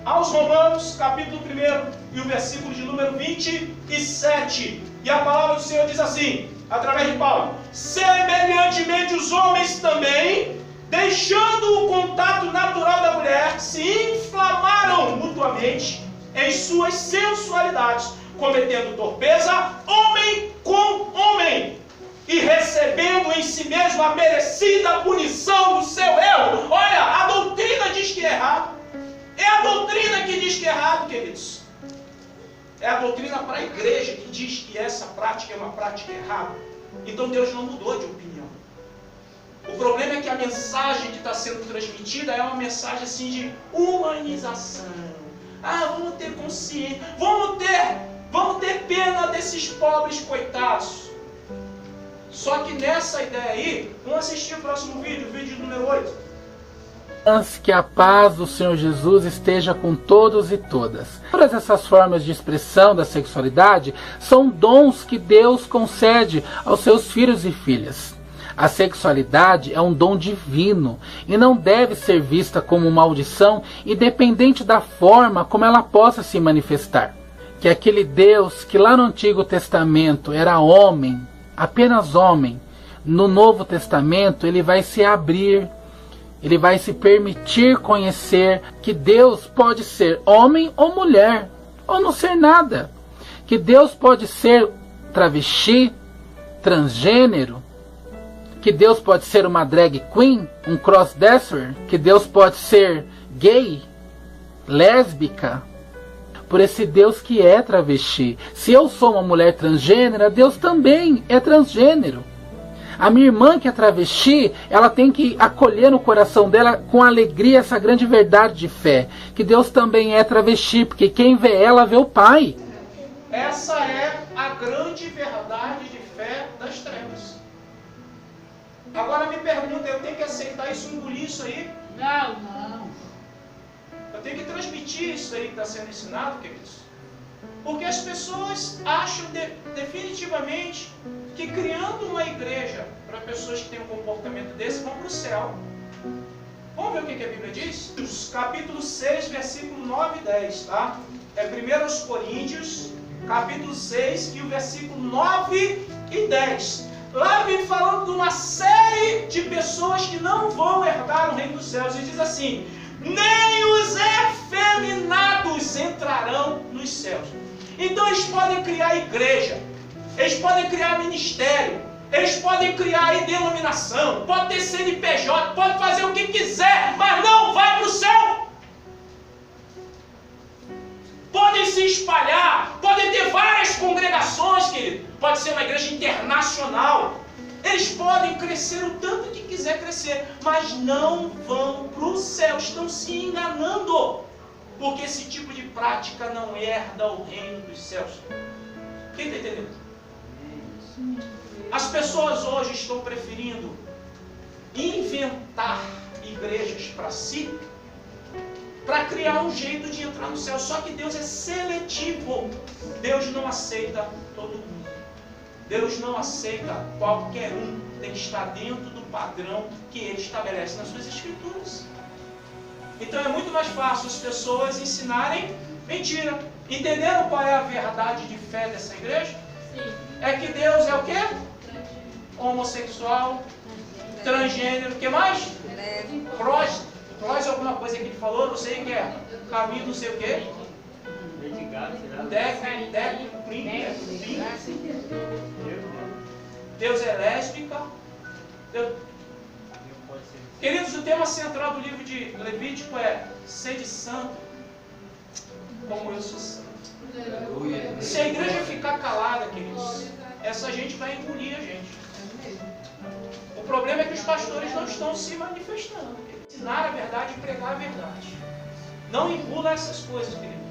Aos Romanos, capítulo 1 e o versículo de número 27. E a palavra do Senhor diz assim, através de Paulo: semelhantemente os homens também, deixando o contato natural da mulher, se inflamaram mutuamente em suas sensualidades, cometendo torpeza, homem com homem, e recebendo em si mesmo a merecida punição do seu erro. Olha, a doutrina diz que é errado. É a doutrina que diz que é errado, queridos. É a doutrina para a igreja que diz que essa prática é uma prática errada. Então Deus não mudou de opinião. O problema é que a mensagem que está sendo transmitida é uma mensagem assim de humanização. Ah, vamos ter consciência, vamos ter pena desses pobres coitados. Só que nessa ideia aí, vamos assistir o próximo vídeo, o vídeo número 8. Que a paz do Senhor Jesus esteja com todos e todas. Todas essas formas de expressão da sexualidade são dons que Deus concede aos seus filhos e filhas. A sexualidade é um dom divino e não deve ser vista como maldição, independente da forma como ela possa se manifestar. Que aquele Deus que lá no Antigo Testamento era homem, apenas homem, no Novo Testamento ele vai se abrir. Ele vai se permitir conhecer que Deus pode ser homem ou mulher, ou não ser nada. Que Deus pode ser travesti, transgênero. Que Deus pode ser uma drag queen, um crossdresser. Que Deus pode ser gay, lésbica. Por esse Deus que é travesti. Se eu sou uma mulher transgênera, Deus também é transgênero. A minha irmã que é travesti, ela tem que acolher no coração dela com alegria essa grande verdade de fé. Que Deus também é travesti, porque quem vê ela vê o Pai. Essa é a grande verdade de fé das trevas. Agora me pergunta, eu tenho que aceitar isso, engolir isso aí? Não. Eu tenho que transmitir isso aí que está sendo ensinado, queridos. Porque as pessoas acham definitivamente que criando uma igreja para pessoas que têm um comportamento desse vão para o céu. Vamos ver o que a Bíblia diz? Capítulo 6, versículo 9 e 10, tá? É 1 Coríntios, capítulo 6, e o versículo 9 e 10. Lá vem falando de uma série de pessoas que não vão herdar o reino dos céus. E diz assim: nem os efeminados entrarão nos céus. Então eles podem criar igreja, eles podem criar ministério, eles podem criar aí denominação, pode ter CNPJ, pode fazer o que quiser, mas não vai para o céu. Podem se espalhar, podem ter várias congregações, querido, pode ser uma igreja internacional. Eles podem crescer o tanto que quiser crescer, mas não vão para o céu, estão se enganando. Porque esse tipo de prática não herda o reino dos céus. Quem está entendendo? As pessoas hoje estão preferindo inventar igrejas para si, para criar um jeito de entrar no céu. Só que Deus é seletivo. Deus não aceita todo mundo. Deus não aceita qualquer um. Tem que estar dentro do padrão que Ele estabelece nas suas escrituras. Então é muito mais fácil as pessoas ensinarem mentira. Entenderam qual é a verdade de fé dessa igreja? Sim. É que Deus é o quê? Homossexual, transgênero, o que mais? Prós alguma coisa que ele falou, não sei o que é. Caminho não sei o que. Deus é lésbica. Queridos, o tema central do livro de Levítico é: sede santo, como eu sou santo. Se a igreja ficar calada, queridos, essa gente vai engolir a gente. O problema é que os pastores não estão se manifestando. Ensinar a verdade e pregar a verdade. Não engula essas coisas, querido.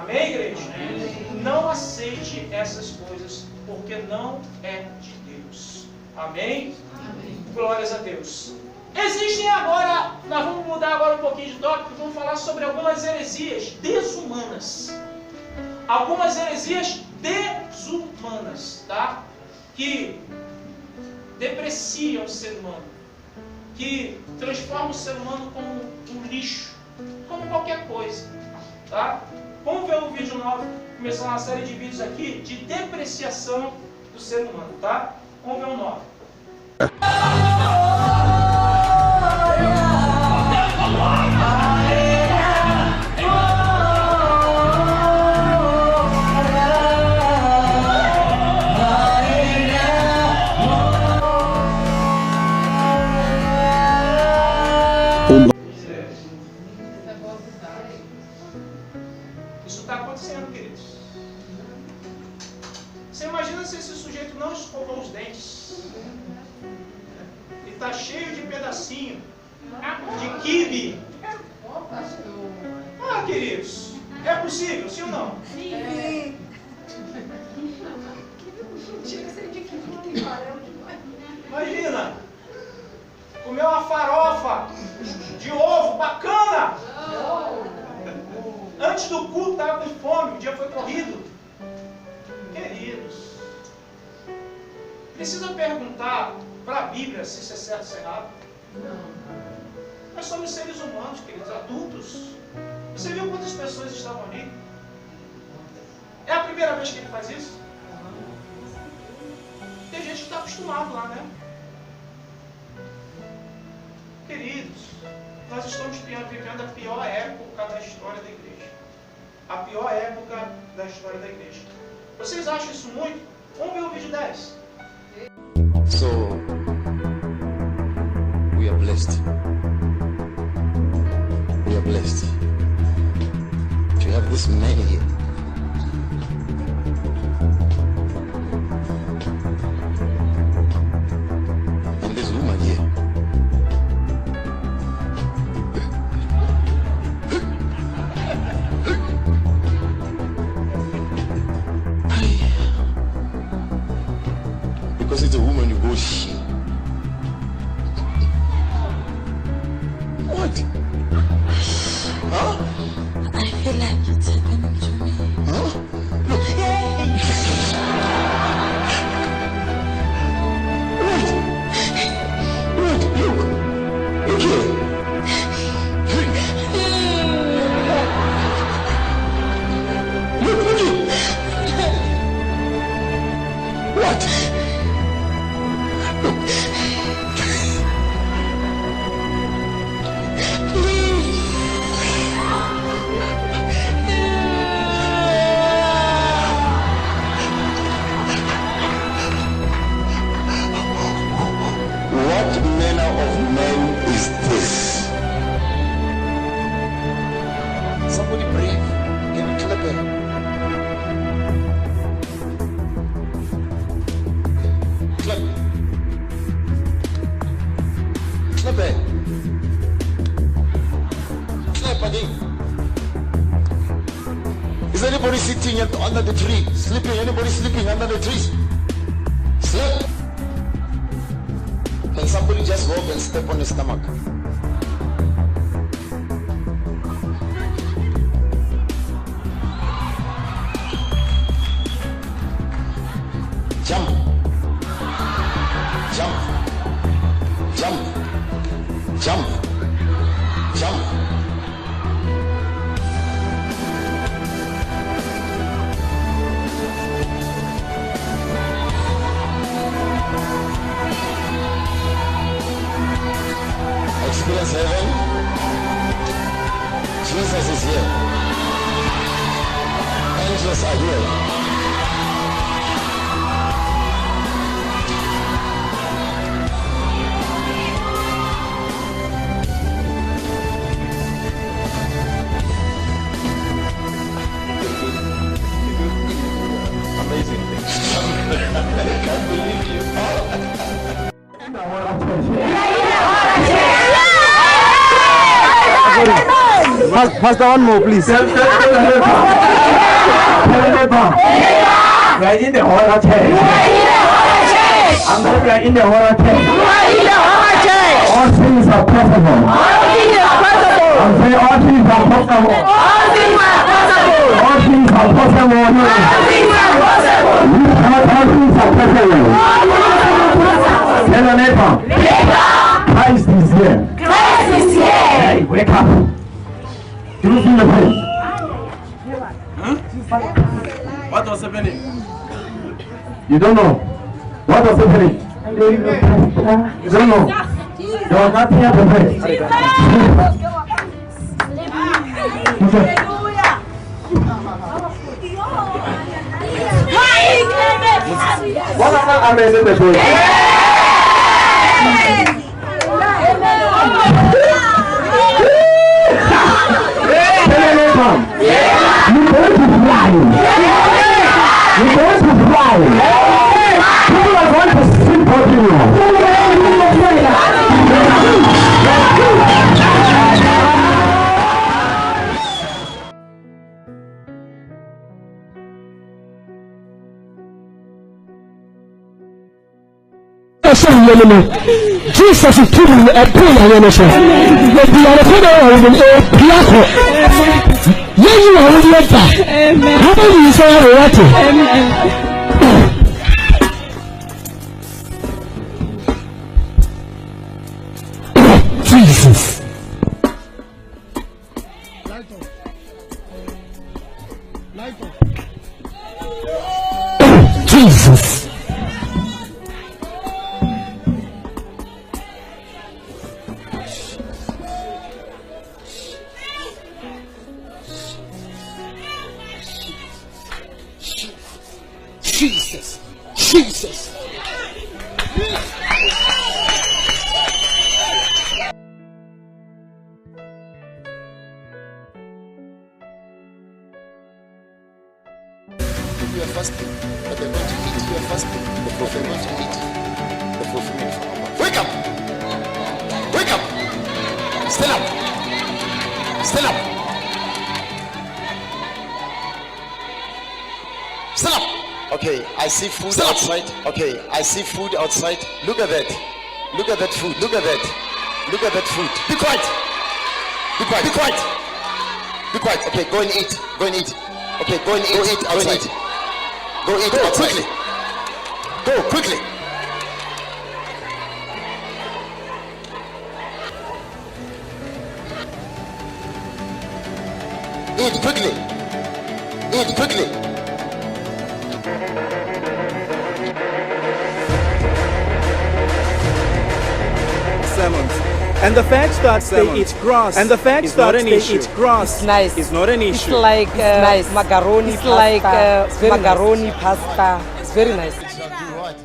Amém, igreja? Amém. Não aceite essas coisas, porque não é de Deus. Amém? Amém. Glórias a Deus. Existem agora, nós vamos mudar agora um pouquinho de tópico, vamos falar sobre algumas heresias desumanas. Algumas heresias desumanas, tá? Que depreciam o ser humano, que transformam o ser humano como um lixo, como qualquer coisa, tá? Vamos ver o vídeo 9, começar uma série de vídeos aqui de depreciação do ser humano, tá? Vamos ver o 9. Isso está acontecendo, queridos. Você imagina se esse sujeito não escovou os dentes e está cheio de pedacinho de quibe. Ah, queridos, é possível, sim ou não? Sim. Imagina, comeu uma farofa de ovo bacana. Antes do culto estava com fome, o dia foi corrido. Queridos, precisa perguntar para a Bíblia se isso é certo ou se é errado? Nós somos seres humanos, queridos, adultos. Você viu quantas pessoas estavam ali? É a primeira vez que ele faz isso? Tem gente que está acostumado lá, né? Queridos, nós estamos vivendo a pior época da história da igreja. A pior época da história da igreja. Vocês acham isso muito? Vamos ver o vídeo 10. So, we are blessed. We are blessed to have this man here. And this woman here. Because it's a woman, you go shit. What? Huh? I feel like it's happening to me. Huh? Look. What? Look. Look here. Look here. What? What manner of man is this? Somebody brave. Can you clap it? Clap. Clap it. Clap again. Is anybody sitting under the tree? Sleeping? Anybody sleeping under the trees? Sleep. Can somebody Somebody just walk and step on his stomach. Jump. Jump. Jump. Jump. Jump. Experience heaven. Jesus is here. Angels are here. Amazing things. I can't believe you. Pastor, one more, please. We are in the hall of church. I'm going to be in the hall of church. All things are possible. I'm saying all things are possible. All things are possible. All things are possible. Tell your neighbor. Christ is here. Christ is here. Hey, wake up. Do you feel the pain? Huh? What was happening? You don't know. What was happening? You don't know. You are not here to pray. What are amazing the story? You're going to fly. You're going to fly. People are going to sing for you. Jesus is killing a pain and innocence. The piano is a piano. You are with your back. How do you say what? Jesus. Jesus. Jesus. Jesus. You are fasting, but they're going to eat. You are fasting, the prophet going to eat. The fulfillment. Wake up! Wake up! Stand up! Stand up! Stand up! Okay, I see food outside. Okay, I see food outside. Look at that. Look at that food. Look at that. Look at that food. Be quiet! Be quiet! Be quiet! Be quiet. Okay, go and eat. Go and eat. Okay, go and eat. Go eat outside. Go eat outside. Quickly. Go quickly. Eat quickly. Eat quickly. Sermons. And the fact that they eat grass, and the fact that they eat grass, nice. is not an issue. It's like macaroni, it's pasta. Like macaroni pasta. It's very nice. Do what?